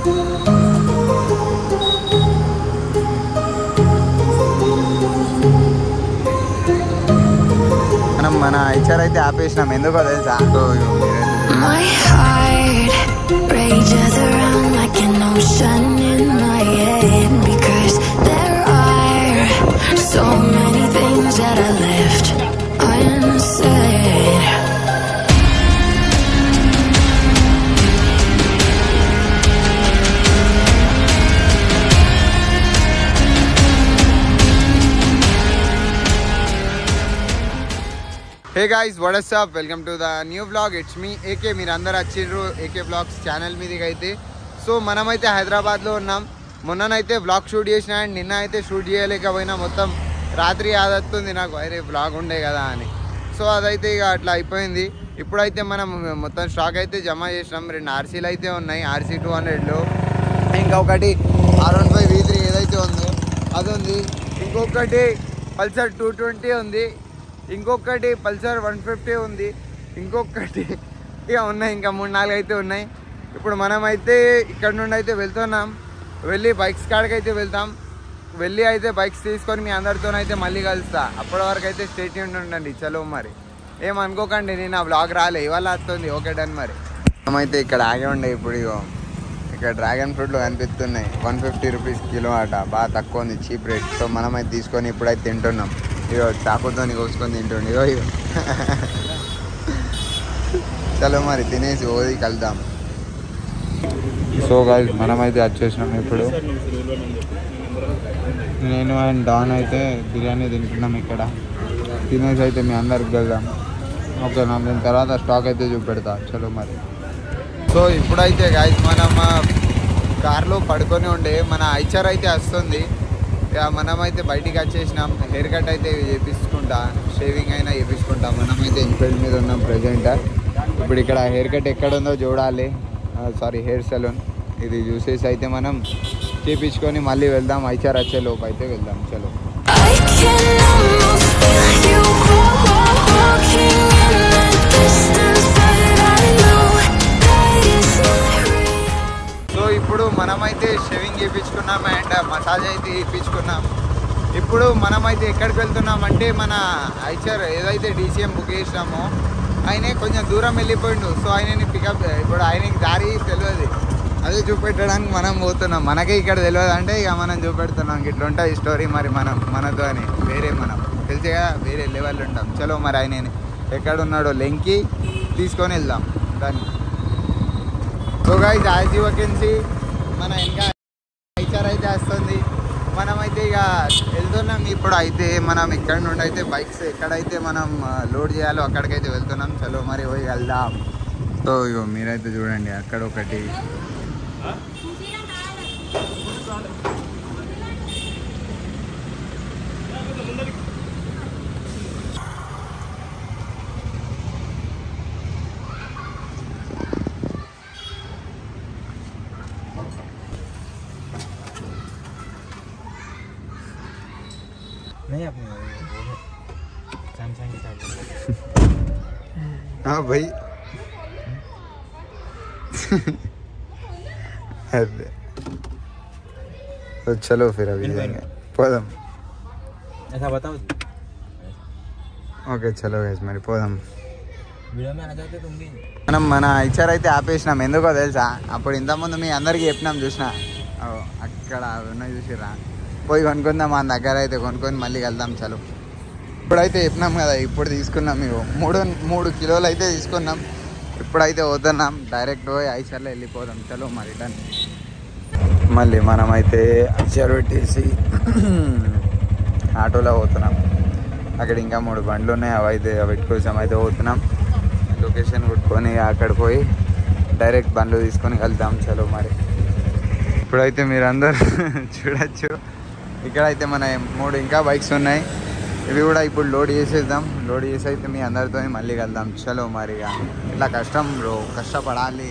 మనం మన ఐచర్ అయితే ఆపేసినాం, ఎందుకో తెలుసా? My heart rages around like an ocean in my head, because there are so many things that I left unsaid. Hey guys, what is up? Welcome to the new vlog. It's me AK. మీరు అందరు వచ్చిండ్రు AK Vlogs channel మీదకి అయితే. So మనమైతే హైదరాబాద్లో ఉన్నాం. మొన్ననైతే vlog shoot చేసిన and నిన్న అయితే షూట్ చేయలేకపోయినా, మొత్తం రాత్రి ఆదత్తుంది నాకు, అరే వ్లాగ్ ఉండే కదా అని. సో అదైతే ఇక అట్లా అయిపోయింది. ఇప్పుడైతే మనం మొత్తం స్టాక్ అయితే జమ చేసినాం. 2 RCలు అయితే ఉన్నాయి, RC 200లో, ఇంకొకటి R15 V3 ఏదైతే ఉందో అది ఉంది, ఇంకొకటి పల్సర్ 220 ఉంది, ఇంకొకటి పల్సర్ 150 ఉంది, ఇంకొకటి ఇక ఉన్నాయి, ఇంకా 3-4 అయితే ఉన్నాయి. ఇప్పుడు మనమైతే ఇక్కడ నుండి అయితే వెళ్తున్నాం, వెళ్ళి బైక్స్ కాడికి అయితే వెళ్తాం. వెళ్ళి అయితే బైక్స్ తీసుకొని మీ అందరితోనైతే మళ్ళీ కలుస్తా. అప్పటి వరకు అయితే స్టే ట్యూన్డ్ ఉండండి. చలో మరి ఏమనుకోకండి, నేను ఆ వ్లాగ్ రాలే, ఇవాళ వస్తుంది. Okay done. మరి మనమైతే ఇక్కడ ఆగే ఉండే. ఇప్పుడు ఇక్కడ డ్రాగన్ ఫ్రూట్లు కనిపిస్తున్నాయి, 150 రూపీస్ కిలో అట, బాగా తక్కువ ఉంది, చీప్ రేట్. సో మనమైతే తీసుకొని ఇప్పుడైతే తింటున్నాం. ఇగో చాకుతో కోసుకొని తింటుండే. ఇగో చలో మరి తినేసి ఓది కలుద్దాం. సో గైస్ మనమైతే వచ్చేసినాం. ఇప్పుడు నేను అండ్ డాన్ అయితే బిర్యానీ తింటున్నాం. ఇక్కడ తినేసి అయితే మీ అందరికి వెళ్దాం. ఓకేనా? దీని తర్వాత స్టాక్ అయితే చూపెడతా. చలో మరి. సో ఇప్పుడైతే గైస్ మనం కార్లో పడుకొని ఉండే, మన ఐచర్ అయితే వస్తుంది. ఇక మనమైతే బయటికి వచ్చేసినాం. హెయిర్ కట్ అయితే చేపించుకుంటా, షేవింగ్ అయినా చేపించుకుంటా. మనమైతే ఇన్ఫీల్డ్ మీద ఉన్నాం ప్రజెంట్. ఇప్పుడు ఇక్కడ హెయిర్ కట్ ఎక్కడ ఉందో చూడాలి, హెయిర్ సెలూన్. ఇది చూసేసి అయితే మనం చేపించుకొని మళ్ళీ వెళ్దాం. ఐచర్ వచ్చే లోపు అయితే వెళ్దాం. చలో. సో ఇప్పుడు మనమైతే షేవింగ్ చేయించుకున్నాం అండ్ మసాజ్ అయితే చేయించుకున్నాం. ఇప్పుడు మనమైతే ఎక్కడికి వెళ్తున్నామంటే, మన ఐచర్ ఏదైతే DCM బుక్ చేసినామో ఆయన కొంచెం దూరం వెళ్ళిపోయిండు. సో ఆయనని పికప్, ఇప్పుడు ఆయనకి దారి తెలియదు, అదే చూపెట్టడానికి మనం పోతున్నాం. మనకే ఇక్కడ తెలియదు అంటే ఇక మనం చూపెడుతున్నాం. ఇట్లా ఉంటుంది స్టోరీ మరి మనతో అని. మనం తెలిసే కదా, వేరే లెవెల్ ఉంటాం. చలో మరి ఆయన ఎక్కడున్నాడో లెంకి తీసుకొని వెళ్దాం దాన్ని. So guys as you can see, మన ఇంకా ఐచర్ అయితే వస్తుంది. మనమైతే ఇక వెళ్తున్నాం. ఇప్పుడు అయితే మనం ఇక్కడ నుండి అయితే బైక్స్ ఎక్కడైతే మనం లోడ్ చేయాలో అక్కడికైతే వెళ్తున్నాం. చలో మరి పోయి వెళ్దాం. సో ఇగో మీరైతే చూడండి, అక్కడ ఒకటి नहीं अपने सैमसंग के साथ। हाँ भाई तो चलो फिर अभी जाएंगे పోదాం. ऐसा बताओ. ఓకే చలో గైస్ మరి పోదాం. वीडियो में आ जाते तुम भी. మనం మన ఐచర్ అయితే ఆపేసినాం, ఎందుకో తెలుసా? అప్పుడు ఇంతకుముందు మీ అందరికీ చెప్పినాం, చూసిన అక్కడ ఉన్నాయి చూసిరా, పోయి కొనుక్కుందాం. మన దగ్గర అయితే కొనుక్కొని మళ్ళీ వెళ్దాం. చలో. ఇప్పుడైతే చెప్పినాం కదా, ఇప్పుడు తీసుకున్నాం. మేము 3 కిలోలు అయితే తీసుకున్నాం. ఇప్పుడైతే వద్దున్నాం, డైరెక్ట్ పోయి ఐచర్లో వెళ్ళిపోదాం. చలో మరి రిటర్న్. మళ్ళీ మనమైతే ఐచర్ పెట్టేసి ఆటోలో పోతున్నాం. అక్కడ ఇంకా 3 బండ్లు ఉన్నాయి, అవి కోసం అయితే పోతున్నాం. లొకేషన్ కొట్టుకొని అక్కడ పోయి డైరెక్ట్ బండ్లు తీసుకొని వెళ్దాం. చలో మరి. ఇప్పుడైతే మీరందరూ చూడొచ్చు, ఇక్కడైతే మన 3 ఇంకా బైక్స్ ఉన్నాయి. ఇవి కూడా ఇప్పుడు లోడ్ చేసేద్దాం. లోడ్ చేసి అయితే మీ అందరితో మళ్ళీ వెళ్దాం. చలో మరి. ఇట్లా కష్టం బ్రో, కష్టపడాలి.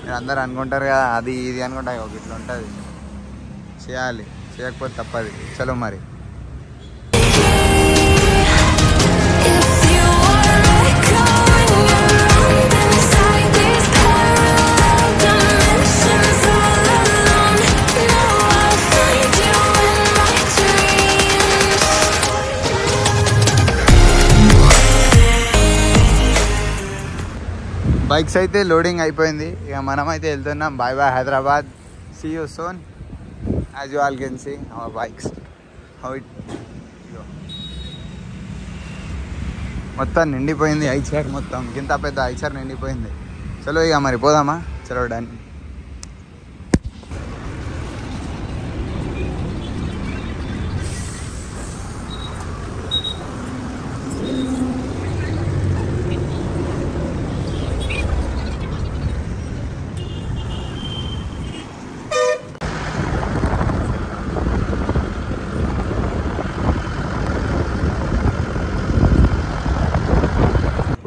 మీరు అందరు అనుకుంటారు కదా అది ఇది అనుకుంటా, ఇట్లా ఉంటుంది, చేయాలి, చేయకపోతే తప్పది. చలో మరి. Inside these parallel dimensions, all bikes అయితే లోడింగ్ అయిపోయింది. ఇక మనం అయితే వెళ్తున్నాం. Bye bye Hyderabad. See you soon. As you all can see our bikes how it మొత్తం నిండిపోయింది. ఐచర్ మొత్తం ఇంత పెద్ద ఐచర్ నిండిపోయింది. చలో ఇక మరి పోదామా? చలో డన్.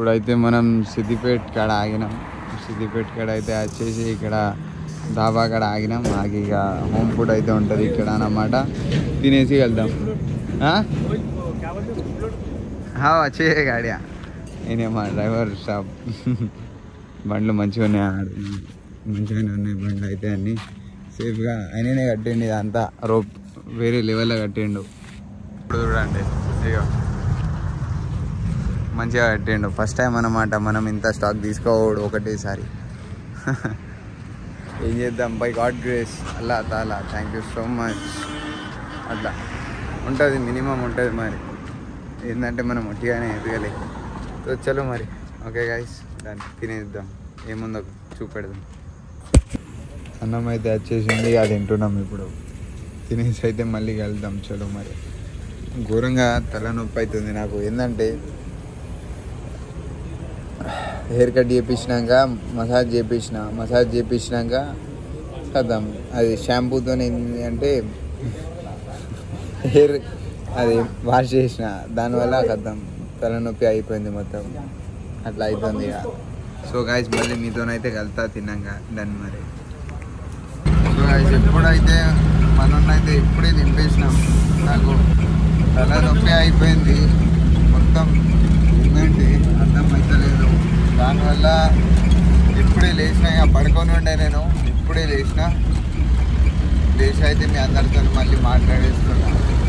ఇప్పుడైతే మనం సిద్దిపేట కాడ ఆగినాం. సిద్దిపేట కాడ అయితే వచ్చేసి ఇక్కడ డాబా కాడ ఆగినాం. ఆగి ఇక హోమ్ ఫుడ్ అయితే ఉంటుంది ఇక్కడ అన్నమాట. తినేసి వెళ్దాం. వచ్చే గాడియా నేనేమా డ్రైవర్ షాప్. బండ్లు మంచిగా ఉన్నాయి, మంచిగానే ఉన్నాయి బండ్లు అయితే అన్నీ సేఫ్గా. ఆయననే కట్టిండు ఇదంతా రోప్ వేరే లెవెల్లో కట్టిండు. ఇప్పుడు చూడండి ఇక మంచిగా కట్టిండు. ఫస్ట్ టైం అన్నమాట మనం ఇంత స్టాక్ తీసుకోవడం ఒకటేసారి. ఏం చేద్దాం, బై గాడ్ గ్రేస్, అల్లా తాలా, థ్యాంక్ యూ సో మచ్. అట్లా ఉంటుంది, మినిమం ఉంటుంది. మరి ఏంటంటే మనం ఒట్టిగానే ఎదగలే. సో చలో మరి ఓకే గైస్, దాన్ని తినేద్దాం. ఏముందో చూపెడదాం. అన్నం అయితే వచ్చేసింది, అది తింటున్నాం ఇప్పుడు. తినేసి అయితే మళ్ళీ వెళ్దాం. చలో మరి. ఘోరంగా తలనొప్పి అవుతుంది నాకు. ఏంటంటే హెయిర్ కట్ చేయించినాక మసాజ్ చేయించినాక కదాం అది షాంపూతో ఏంది అంటే హెయిర్ అది వాష్ చేసిన దానివల్ల కదాం తలనొప్పి అయిపోయింది మొత్తం. అట్లా అవుతుంది ఇక. సో గాయస్ మళ్ళీ మీతోనైతే కలుతా తిన్నాక దాన్ని మరి. సో గాయస్ ఎప్పుడైతే మనన్నైతే ఇప్పుడే దింపేసినాం. నాకు తలనొప్పి అయిపోయింది మొత్తం. ఏంటంటే అర్థం అవుతలేదు. దానివల్ల ఇప్పుడే లేచినా, ఇక పడుకొని ఉండే నేను. ఇప్పుడే లేచి అయితే మీ అందరితో మళ్ళీ మాట్లాడేస్తున్నా.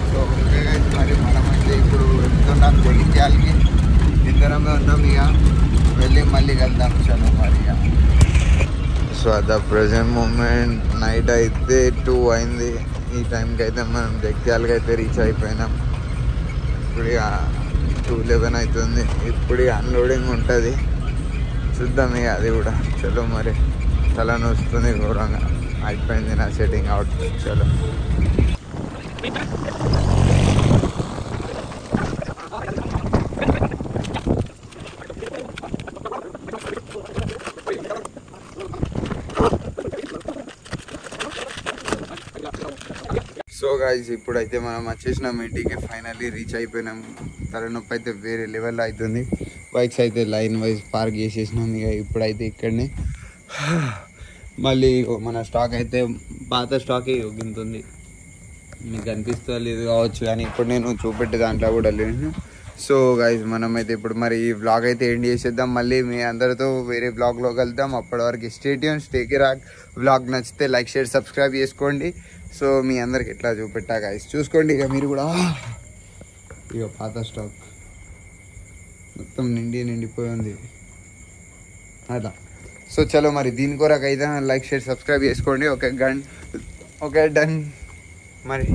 సో ఓకే గైస్, మరి మనమైతే ఇప్పుడు వెళ్తున్నాం జగిత్యాలకి. ఇద్దరమే ఉన్నాం. ఇక వెళ్ళి మళ్ళీ వెళ్దాం. చలో మరి ఇక. So at the present moment night అయితే 2 అయింది. ఈ టైంకి అయితే మనం జగిత్యాలకి అయితే రీచ్ అయిపోయినాం. ఇప్పుడు ఇక 2:11 అవుతుంది. ఇప్పుడు ఇక అన్లోడింగ్ ఉంటుంది, చూద్దాం ఇక అది కూడా. చలో మరి. తల నొస్తుంది ఘోరంగా. అయిపోయింది నా సెట్టింగ్ అవుట్. చలో సో గాయస్ ఇప్పుడైతే మనం వచ్చేసినాం ఇంటికి. ఫైనల్లీ రీచ్ అయిపోయినాం. తలనొప్పి అయితే వేరే లెవెల్లో అవుతుంది. బైక్స్ అయితే లైన్ వైజ్ పార్క్ చేసేసినాం. ఇక ఇప్పుడైతే ఇక్కడనే మళ్ళీ మన స్టాక్ అయితే పాత స్టాకే గింతుంది. మీకు కనిపిస్తలేదు కావచ్చు కానీ ఇప్పుడు నేను చూపెట్టే దాంట్లో కూడా లేదు. సో గైస్ మనమైతే ఇప్పుడు మరి ఈ వ్లాగ్ అయితే ఎండ్ చేసేద్దాం. మళ్ళీ మీ అందరితో వేరే వ్లాగ్లో కలుద్దాం. అప్పటి వరకు స్టే ట్యూన్, స్టే కిరాక్. వ్లాగ్ నచ్చితే లైక్, షేర్, సబ్స్క్రైబ్ చేసుకోండి. సో మీ అందరికి ఎట్లా చూపెట్టా గైస్ చూసుకోండి. ఇక మీరు కూడా ఇక పాత స్టాక్ మొత్తం నిండిపోయి ఉంది అట్లా. సో చలో మరి దీని కొరకు అయితే లైక్, షేర్, సబ్స్క్రైబ్ చేసుకోండి. ఓకే డన్ మరి.